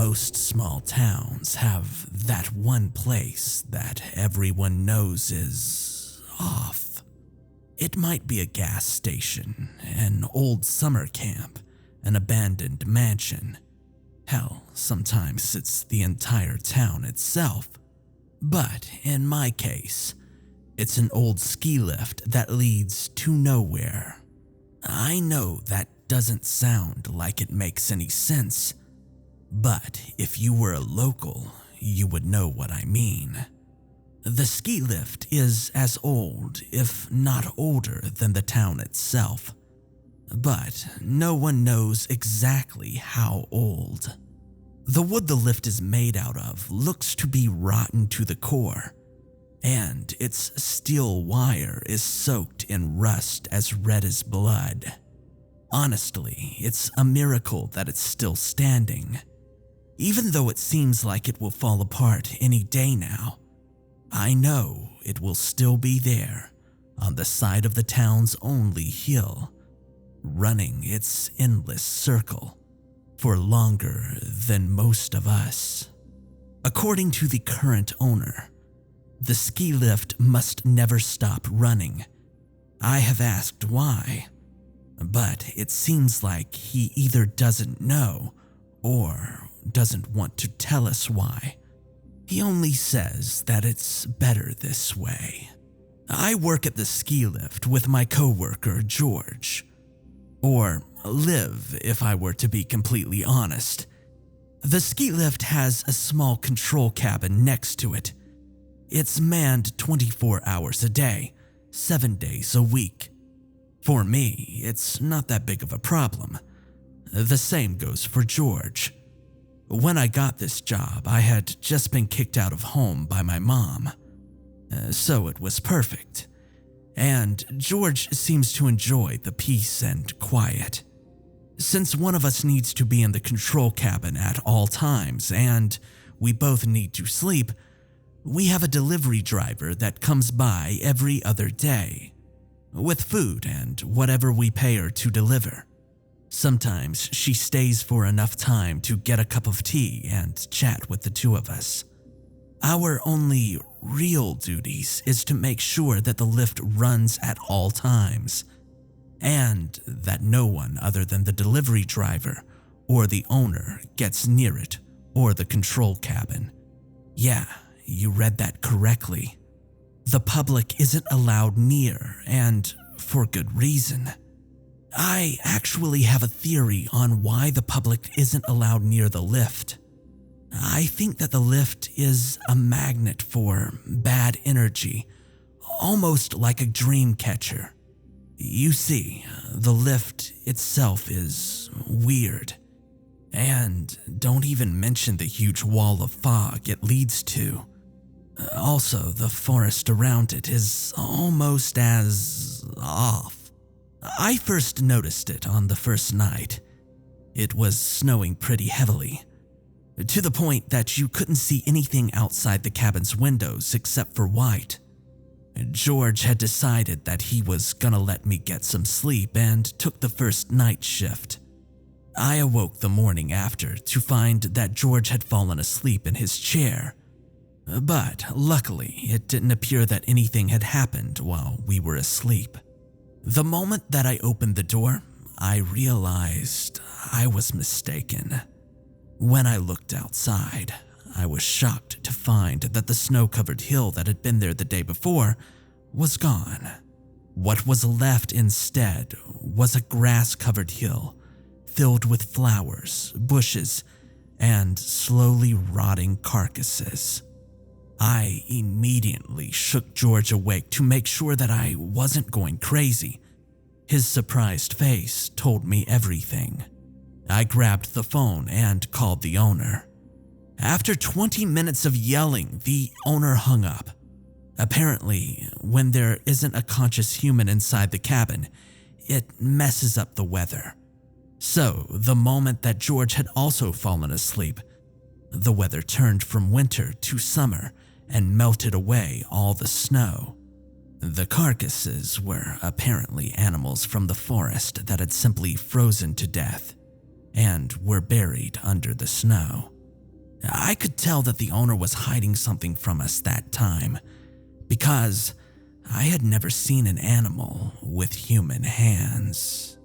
most small towns have that one place that everyone knows is off. It might be a gas station, an old summer camp, an abandoned mansion. Hell, sometimes it's the entire town itself. But in my case, it's an old ski lift that leads to nowhere. I know that doesn't sound like it makes any sense, but if you were a local, you would know what I mean. The ski lift is as old, if not older, than the town itself, but no one knows exactly how old. The wood the lift is made out of looks to be rotten to the core, and its steel wire is soaked in rust as red as blood. Honestly, it's a miracle that it's still standing. Even though it seems like it will fall apart any day now, I know it will still be there on the side of the town's only hill, running its endless circle for longer than most of us. According to the current owner, the ski lift must never stop running. I have asked why, but it seems like he either doesn't know or doesn't want to tell us why. He only says that it's better this way. I work at the ski lift with my coworker George, or live if I were to be completely honest. The ski lift has a small control cabin next to it. It's manned 24 hours a day, 7 days a week. For me, it's not that big of a problem. The same goes for George. When I got this job, I had just been kicked out of home by my mom, so it was perfect. And George seems to enjoy the peace and quiet. Since one of us needs to be in the control cabin at all times and we both need to sleep, we have a delivery driver that comes by every other day with food and whatever we pay her to deliver. Sometimes she stays for enough time to get a cup of tea and chat with the two of us. Our only real duties is to make sure that the lift runs at all times, and that no one other than the delivery driver or the owner gets near it or the control cabin. Yeah, you read that correctly. The public isn't allowed near, and for good reason. I actually have a theory on why the public isn't allowed near the lift. I think that the lift is a magnet for bad energy, almost like a dream catcher. You see, the lift itself is weird. And don't even mention the huge wall of fog it leads to. Also, the forest around it is almost as off. I first noticed it on the first night. It was snowing pretty heavily, to the point that you couldn't see anything outside the cabin's windows except for white. George had decided that he was gonna let me get some sleep and took the first night shift. I awoke the morning after to find that George had fallen asleep in his chair, but luckily it didn't appear that anything had happened while we were asleep. The moment that I opened the door, I realized I was mistaken. When I looked outside, I was shocked to find that the snow-covered hill that had been there the day before was gone. What was left instead was a grass-covered hill filled with flowers, bushes, and slowly rotting carcasses. I immediately shook George awake to make sure that I wasn't going crazy. His surprised face told me everything. I grabbed the phone and called the owner. After 20 minutes of yelling, the owner hung up. Apparently, when there isn't a conscious human inside the cabin, it messes up the weather. So, the moment that George had also fallen asleep, the weather turned from winter to summer and melted away all the snow. The carcasses were apparently animals from the forest that had simply frozen to death and were buried under the snow. I could tell that the owner was hiding something from us that time, because I had never seen an animal with human hands.